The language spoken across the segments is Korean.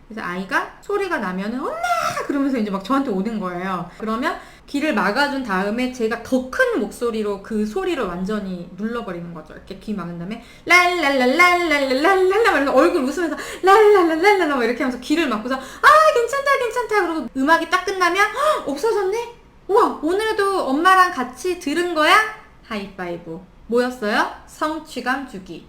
그래서 아이가 소리가 나면은 엄마 그러면서 이제 막 저한테 오는 거예요. 그러면 귀를 막아준 다음에 제가 더 큰 목소리로 그 소리를 완전히 눌러버리는 거죠. 이렇게 귀 막은 다음에 랄랄랄랄랄랄랄랄라 이러면서 얼굴 웃으면서 랄랄랄랄랄라 막 이렇게 하면서 귀를 막고서 괜찮다 괜찮다 그러고 음악이 딱 끝나면 없어졌네? 우와 오늘도 엄마랑 같이 들은 거야? 하이파이브. 뭐였어요? 성취감 주기.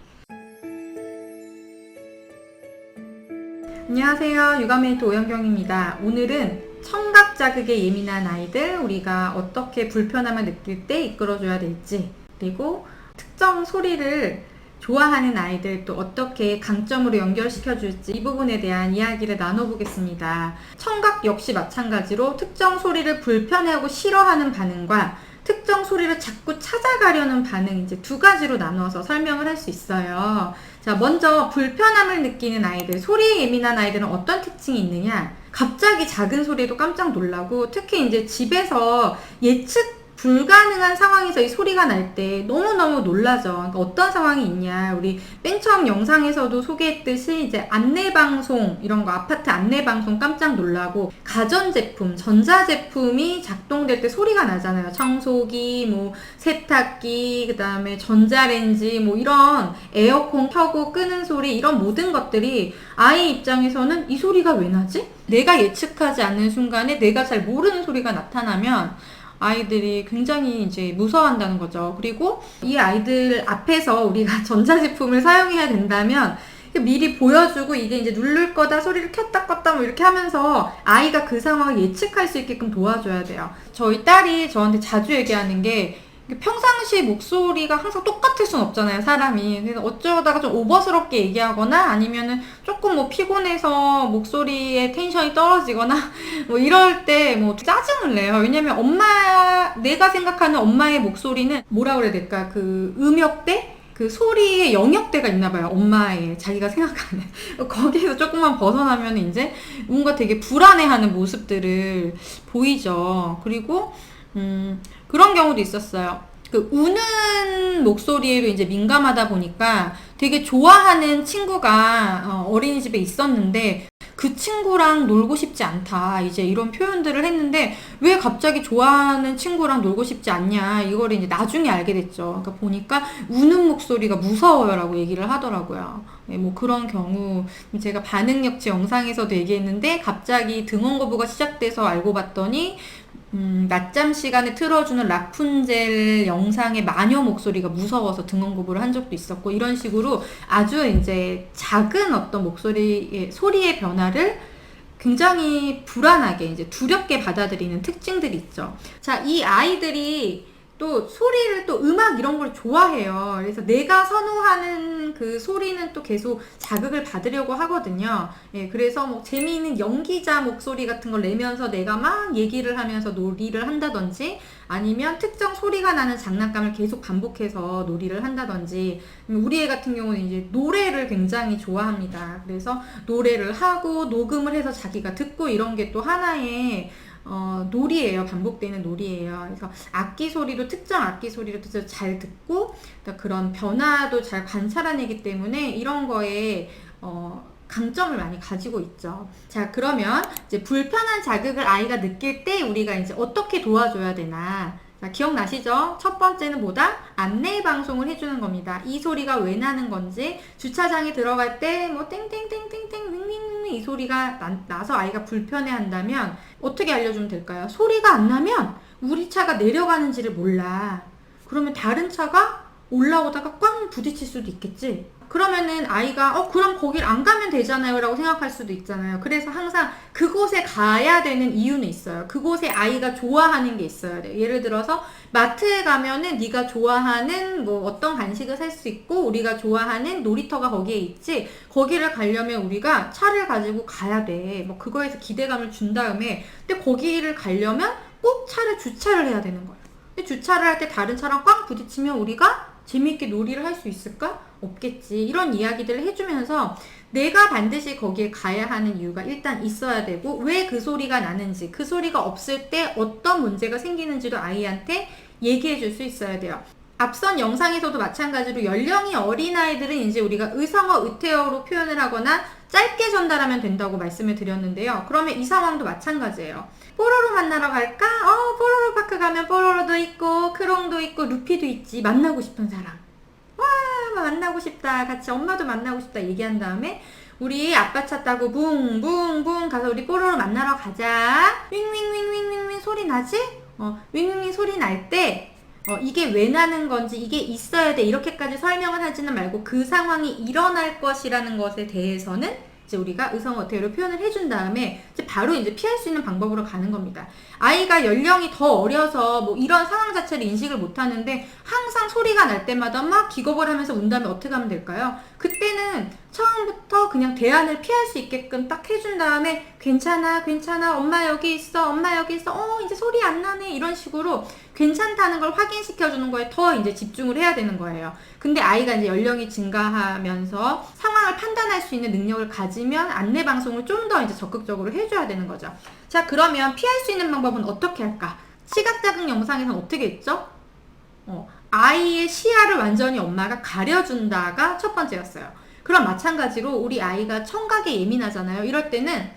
안녕하세요. 육아메이트 오연경입니다. 오늘은 청각 자극에 예민한 아이들, 우리가 어떻게 불편함을 느낄 때 이끌어줘야 될지, 그리고 특정 소리를 좋아하는 아이들 또 어떻게 강점으로 연결시켜 줄지, 이 부분에 대한 이야기를 나눠보겠습니다. 청각 역시 마찬가지로 특정 소리를 불편해하고 싫어하는 반응과 특정 소리를 자꾸 찾아가려는 반응, 이제 두 가지로 나누어서 설명을 할 수 있어요. 자, 먼저 불편함을 느끼는 아이들, 소리에 예민한 아이들은 어떤 특징이 있느냐? 갑자기 작은 소리에도 깜짝 놀라고, 특히 이제 집에서 예측 불가능한 상황에서 이 소리가 날 때 너무너무 놀라죠. 그러니까 어떤 상황이 있냐. 우리 맨 처음 영상에서도 소개했듯이 이제 안내방송, 이런 거 아파트 안내방송 깜짝 놀라고, 가전제품, 전자제품이 작동될 때 소리가 나잖아요. 청소기, 뭐 세탁기, 그 다음에 전자레인지, 뭐 이런 에어컨 켜고 끄는 소리, 이런 모든 것들이 아이 입장에서는 이 소리가 왜 나지? 내가 예측하지 않는 순간에 내가 잘 모르는 소리가 나타나면 아이들이 굉장히 이제 무서워한다는 거죠. 그리고 이 아이들 앞에서 우리가 전자제품을 사용해야 된다면 미리 보여주고 이게 이제 누를 거다, 소리를 켰다 껐다 뭐 이렇게 하면서 아이가 그 상황을 예측할 수 있게끔 도와줘야 돼요. 저희 딸이 저한테 자주 얘기하는 게, 평상시 목소리가 항상 똑같을 순 없잖아요, 사람이. 그래서 어쩌다가 좀 오버스럽게 얘기하거나 아니면은 조금 뭐 피곤해서 목소리의 텐션이 떨어지거나 뭐 이럴 때 뭐 짜증을 내요. 왜냐면 내가 생각하는 엄마의 목소리는 뭐라 그래야 될까? 그 음역대? 그 소리의 영역대가 있나 봐요. 엄마의 자기가 생각하는 거기에서 조금만 벗어나면 이제 뭔가 되게 불안해하는 모습들을 보이죠. 그리고 그런 경우도 있었어요. 그 우는 목소리로 이제 민감하다 보니까 되게 좋아하는 친구가 어린이집에 있었는데 그 친구랑 놀고 싶지 않다, 이제 이런 표현들을 했는데 왜 갑자기 좋아하는 친구랑 놀고 싶지 않냐, 이거를 이제 나중에 알게 됐죠. 그러니까 보니까 우는 목소리가 무서워요라고 얘기를 하더라고요. 네, 뭐 그런 경우, 제가 반응역치 영상에서도 얘기했는데 갑자기 등원 거부가 시작돼서 알고 봤더니 낮잠 시간에 틀어주는 라푼젤 영상의 마녀 목소리가 무서워서 등원 거부를 한 적도 있었고, 이런 식으로 아주 이제 작은 어떤 소리의 변화를 굉장히 불안하게, 이제 두렵게 받아들이는 특징들이 있죠. 자, 이 아이들이 또 소리를, 또 음악 이런 걸 좋아해요. 그래서 내가 선호하는 그 소리는 또 계속 자극을 받으려고 하거든요. 예, 그래서 뭐 재미있는 연기자 목소리 같은 걸 내면서 내가 막 얘기를 하면서 놀이를 한다든지, 아니면 특정 소리가 나는 장난감을 계속 반복해서 놀이를 한다든지, 우리 애 같은 경우는 이제 노래를 굉장히 좋아합니다. 그래서 노래를 하고 녹음을 해서 자기가 듣고, 이런 게 또 하나의 놀이예요. 반복되는 놀이예요. 그래서 특정 악기 소리도 잘 듣고, 그런 변화도 잘 관찰해내기 때문에 이런 거에 강점을 많이 가지고 있죠. 자, 그러면 이제 불편한 자극을 아이가 느낄 때 우리가 이제 어떻게 도와줘야 되나? 자, 기억나시죠? 첫 번째는 뭐다? 안내 방송을 해주는 겁니다. 이 소리가 왜 나는 건지, 주차장에 들어갈 때 뭐 땡땡땡땡땡 윙윙윙 이 소리가 나서 아이가 불편해 한다면 어떻게 알려주면 될까요? 소리가 안 나면 우리 차가 내려가는지를 몰라. 그러면 다른 차가 올라오다가 꽝 부딪힐 수도 있겠지? 그러면은 아이가 그럼 거길 안 가면 되잖아요 라고 생각할 수도 있잖아요. 그래서 항상 그곳에 가야 되는 이유는 있어요. 그곳에 아이가 좋아하는 게 있어야 돼요. 예를 들어서 마트에 가면은 네가 좋아하는 뭐 어떤 간식을 살 수 있고, 우리가 좋아하는 놀이터가 거기에 있지, 거기를 가려면 우리가 차를 가지고 가야 돼. 뭐 그거에서 기대감을 준 다음에, 근데 거기를 가려면 꼭 차를 주차를 해야 되는 거예요. 근데 주차를 할 때 다른 차랑 꽝 부딪히면 우리가 재미있게 놀이를 할 수 있을까? 없겠지. 이런 이야기들을 해주면서 내가 반드시 거기에 가야 하는 이유가 일단 있어야 되고, 왜 그 소리가 나는지, 그 소리가 없을 때 어떤 문제가 생기는지도 아이한테 얘기해 줄 수 있어야 돼요. 앞선 영상에서도 마찬가지로 연령이 어린 아이들은 이제 우리가 의성어, 의태어로 표현을 하거나 짧게 전달하면 된다고 말씀을 드렸는데요. 그러면 이 상황도 마찬가지예요. 뽀로로 만나러 갈까? 뽀로로 파크 가면 뽀로로도 있고 크롱도 있고 루피도 있지. 만나고 싶은 사람. 와, 만나고 싶다. 같이 엄마도 만나고 싶다 얘기한 다음에 우리 아빠 차 타고 붕붕붕 가서 우리 뽀로로 만나러 가자. 윙윙윙윙윙 소리 나지? 윙윙윙 소리 날 때 이게 왜 나는 건지 이게 있어야 돼 이렇게까지 설명을 하지는 말고 그 상황이 일어날 것이라는 것에 대해서는 이제 우리가 의성 어태로 표현을 해준 다음에 이제 바로 이제 피할 수 있는 방법으로 가는 겁니다. 아이가 연령이 더 어려서 뭐 이런 상황 자체를 인식을 못 하는데 항상 소리가 날 때마다 막 기겁을 하면서 운다면 어떻게 하면 될까요? 그때는 처음부터 그냥 대안을 피할 수 있게끔 딱 해준 다음에 괜찮아 괜찮아 엄마 여기 있어 엄마 여기 있어 이제 소리 안 나네 이런 식으로 괜찮다는 걸 확인시켜 주는 거에 더 이제 집중을 해야 되는 거예요. 근데 아이가 이제 연령이 증가하면서 상황을 판단할 수 있는 능력을 가지면 안내 방송을 좀 더 이제 적극적으로 해줘야 되는 거죠. 자, 그러면 피할 수 있는 방법은 어떻게 할까? 시각 자극 영상에서는 어떻게 했죠? 아이의 시야를 완전히 엄마가 가려준다가 첫 번째였어요. 그럼 마찬가지로 우리 아이가 청각에 예민하잖아요. 이럴 때는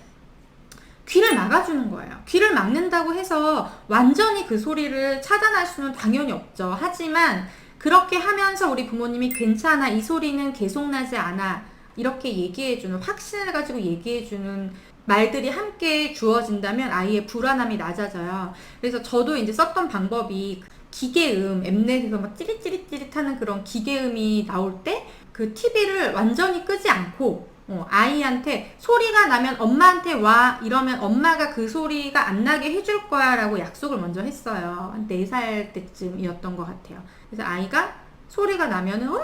귀를 막아주는 거예요. 귀를 막는다고 해서 완전히 그 소리를 차단할 수는 당연히 없죠. 하지만 그렇게 하면서 우리 부모님이 괜찮아, 이 소리는 계속 나지 않아 이렇게 얘기해주는, 확신을 가지고 얘기해주는 말들이 함께 주어진다면 아이의 불안함이 낮아져요. 그래서 저도 이제 썼던 방법이 기계음, 엠넷에서 막 찌릿찌릿찌릿 하는 그런 기계음이 나올 때 그 TV를 완전히 끄지 않고 아이한테 소리가 나면 엄마한테 와 이러면 엄마가 그 소리가 안 나게 해줄 거야 라고 약속을 먼저 했어요. 한 4살 때쯤이었던 것 같아요. 그래서 아이가 소리가 나면은 엄마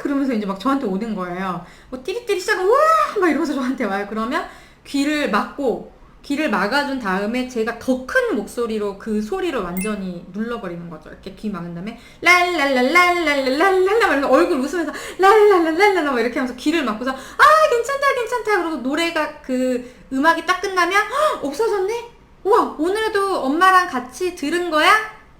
그러면서 이제 막 저한테 오는 거예요. 뭐 띠리띠리 시작하고 우와 막 이러면서 저한테 와요. 그러면 귀를 막아준 다음에 제가 더 큰 목소리로 그 소리를 완전히 눌러버리는 거죠. 이렇게 귀 막은 다음에 랄랄랄랄랄랄랄랄라 막 얼굴 웃으면서 랄랄랄랄랄라 막 이렇게 하면서 귀를 막고서 괜찮다 괜찮다 그러고 노래가 그 음악이 딱 끝나면 없어졌네? 우와 오늘도 엄마랑 같이 들은 거야?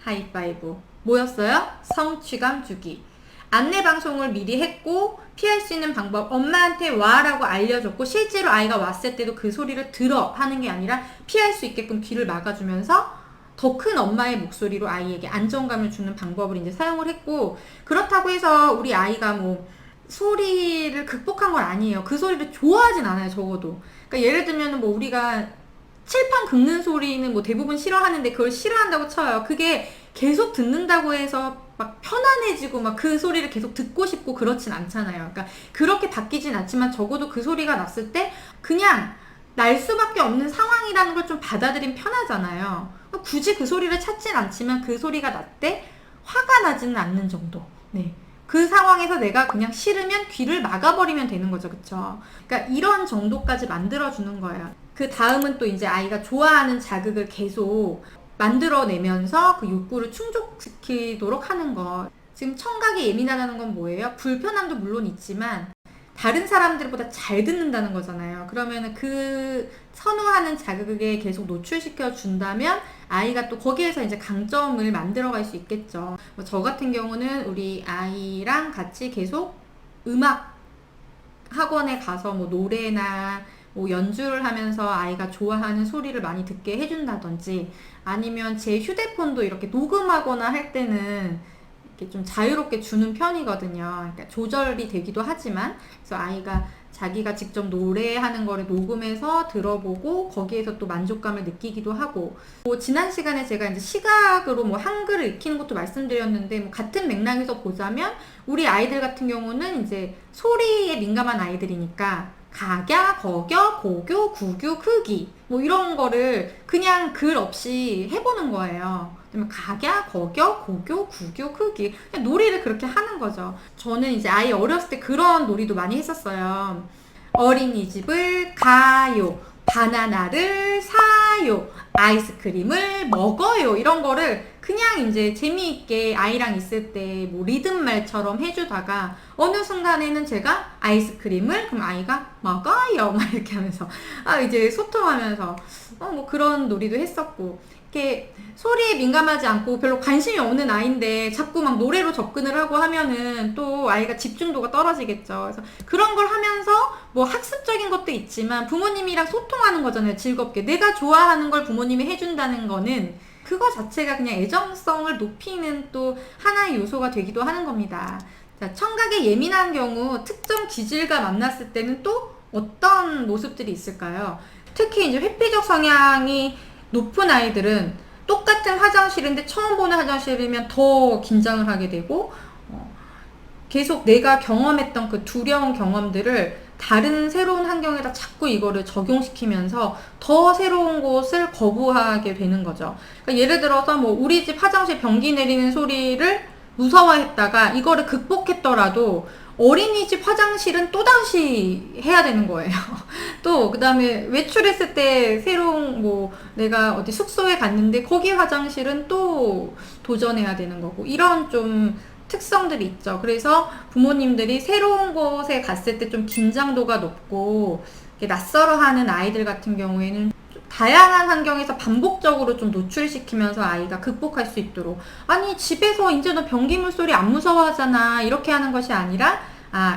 하이파이브. 뭐였어요? 성취감 주기. 안내 방송을 미리 했고 피할 수 있는 방법 엄마한테 와라고 알려줬고 실제로 아이가 왔을 때도 그 소리를 들어 하는 게 아니라 피할 수 있게끔 귀를 막아주면서 더 큰 엄마의 목소리로 아이에게 안정감을 주는 방법을 이제 사용을 했고 그렇다고 해서 우리 아이가 뭐 소리를 극복한 건 아니에요. 그 소리를 좋아하진 않아요. 적어도. 그러니까 예를 들면 뭐 우리가 칠판 긁는 소리는 뭐 대부분 싫어하는데 그걸 싫어한다고 쳐요. 그게 계속 듣는다고 해서 막 편안해지고 막 그 소리를 계속 듣고 싶고 그렇진 않잖아요. 그러니까 그렇게 바뀌진 않지만 적어도 그 소리가 났을 때 그냥 날 수밖에 없는 상황이라는 걸 좀 받아들이면 편하잖아요. 굳이 그 소리를 찾진 않지만 그 소리가 났대 화가 나지는 않는 정도. 네. 그 상황에서 내가 그냥 싫으면 귀를 막아버리면 되는 거죠. 그쵸? 그러니까 이런 정도까지 만들어주는 거예요. 그 다음은 또 이제 아이가 좋아하는 자극을 계속 만들어내면서 그 욕구를 충족시키도록 하는 거. 지금 청각이 예민하다는 건 뭐예요? 불편함도 물론 있지만 다른 사람들보다 잘 듣는다는 거잖아요. 그러면 그 선호하는 자극에 계속 노출시켜 준다면 아이가 또 거기에서 이제 강점을 만들어갈 수 있겠죠. 저 같은 경우는 우리 아이랑 같이 계속 음악 학원에 가서 뭐 노래나 뭐 연주를 하면서 아이가 좋아하는 소리를 많이 듣게 해준다든지 아니면 제 휴대폰도 이렇게 녹음하거나 할 때는 이렇게 좀 자유롭게 주는 편이거든요. 그러니까 조절이 되기도 하지만 그래서 아이가 자기가 직접 노래하는 거를 녹음해서 들어보고 거기에서 또 만족감을 느끼기도 하고 뭐 지난 시간에 제가 이제 시각으로 뭐 한글을 익히는 것도 말씀드렸는데 뭐 같은 맥락에서 보자면 우리 아이들 같은 경우는 이제 소리에 민감한 아이들이니까 각야, 거겨, 고교, 구교, 크기 뭐 이런 거를 그냥 글 없이 해보는 거예요. 그러면 각야, 거겨, 고교, 구교, 크기 그냥 놀이를 그렇게 하는 거죠. 저는 이제 아이 어렸을 때 그런 놀이도 많이 했었어요. 어린이집을 가요, 바나나를 사요, 아이스크림을 먹어요 이런 거를 그냥 이제 재미있게 아이랑 있을 때 뭐 리듬말처럼 해주다가 어느 순간에는 제가 아이스크림을 그럼 아이가 먹어요 막 이렇게 하면서 이제 소통하면서 뭐 그런 놀이도 했었고, 이렇게 소리에 민감하지 않고 별로 관심이 없는 아이인데 자꾸 막 노래로 접근을 하고 하면은 또 아이가 집중도가 떨어지겠죠. 그래서 그런 걸 하면서 뭐 학습적인 것도 있지만 부모님이랑 소통하는 거잖아요. 즐겁게 내가 좋아하는 걸 부모님이 해준다는 거는 그거 자체가 그냥 애정성을 높이는 또 하나의 요소가 되기도 하는 겁니다. 자, 청각에 예민한 경우 특정 기질과 만났을 때는 또 어떤 모습들이 있을까요? 특히 이제 회피적 성향이 높은 아이들은 똑같은 화장실인데 처음 보는 화장실이면 더 긴장을 하게 되고, 계속 내가 경험했던 그 두려운 경험들을 다른 새로운 환경에다 자꾸 이거를 적용시키면서 더 새로운 곳을 거부하게 되는 거죠. 그러니까 예를 들어서 뭐 우리 집 화장실 변기 내리는 소리를 무서워했다가 이거를 극복했더라도 어린이집 화장실은 또다시 해야 되는 거예요. 또 그다음에 외출했을 때 새로운 뭐 내가 어디 숙소에 갔는데 거기 화장실은 또 도전해야 되는 거고, 이런 좀 특성들이 있죠. 그래서 부모님들이 새로운 곳에 갔을 때 좀 긴장도가 높고 낯설어하는 아이들 같은 경우에는 다양한 환경에서 반복적으로 좀 노출시키면서 아이가 극복할 수 있도록, 아니 집에서 이제 너 변기물 소리 안 무서워하잖아 이렇게 하는 것이 아니라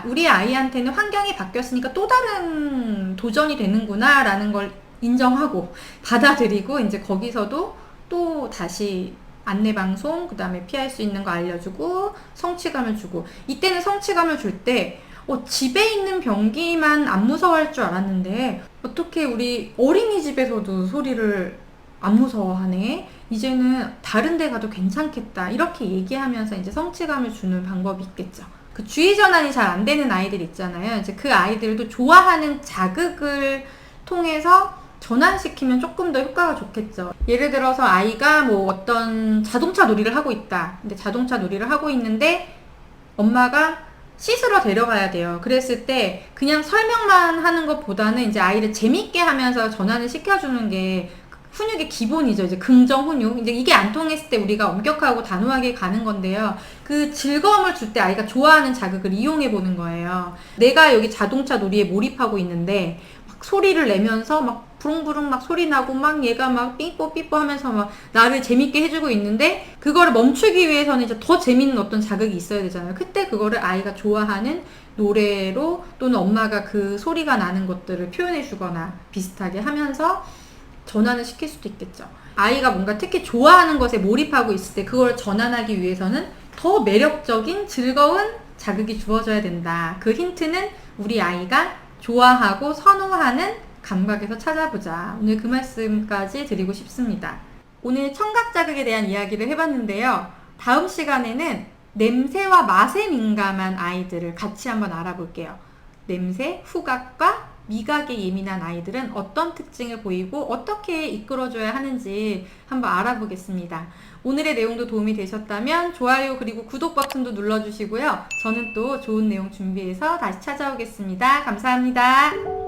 우리 아이한테는 환경이 바뀌었으니까 또 다른 도전이 되는구나 라는 걸 인정하고 받아들이고, 이제 거기서도 또 다시 안내방송, 그 다음에 피할 수 있는 거 알려주고 성취감을 주고, 이때는 성취감을 줄 때 집에 있는 변기만 안 무서워할 줄 알았는데 어떻게 우리 어린이집에서도 소리를 안 무서워하네, 이제는 다른 데 가도 괜찮겠다, 이렇게 얘기하면서 이제 성취감을 주는 방법이 있겠죠. 그 주의 전환이 잘 안 되는 아이들 있잖아요. 이제 그 아이들도 좋아하는 자극을 통해서 전환시키면 조금 더 효과가 좋겠죠. 예를 들어서 아이가 뭐 어떤 자동차 놀이를 하고 있다. 근데 자동차 놀이를 하고 있는데 엄마가 씻으러 데려가야 돼요. 그랬을 때 그냥 설명만 하는 것보다는 이제 아이를 재밌게 하면서 전환을 시켜주는 게 훈육의 기본이죠. 이제 긍정 훈육. 이제 이게 안 통했을 때 우리가 엄격하고 단호하게 가는 건데요. 그 즐거움을 줄 때 아이가 좋아하는 자극을 이용해 보는 거예요. 내가 여기 자동차 놀이에 몰입하고 있는데 막 소리를 내면서 막 부릉부릉 막 소리 나고 막 얘가 막 삐뽀삐뽀 하면서 막 나를 재밌게 해주고 있는데, 그거를 멈추기 위해서는 이제 더 재밌는 어떤 자극이 있어야 되잖아요. 그때 그거를 아이가 좋아하는 노래로 또는 엄마가 그 소리가 나는 것들을 표현해 주거나 비슷하게 하면서 전환을 시킬 수도 있겠죠. 아이가 뭔가 특히 좋아하는 것에 몰입하고 있을 때 그걸 전환하기 위해서는 더 매력적인 즐거운 자극이 주어져야 된다. 그 힌트는 우리 아이가 좋아하고 선호하는 감각에서 찾아보자. 오늘 그 말씀까지 드리고 싶습니다. 오늘 청각 자극에 대한 이야기를 해봤는데요. 다음 시간에는 냄새와 맛에 민감한 아이들을 같이 한번 알아볼게요. 냄새, 후각과 미각에 예민한 아이들은 어떤 특징을 보이고 어떻게 이끌어줘야 하는지 한번 알아보겠습니다. 오늘의 내용도 도움이 되셨다면 좋아요 그리고 구독 버튼도 눌러주시고요. 저는 또 좋은 내용 준비해서 다시 찾아오겠습니다. 감사합니다.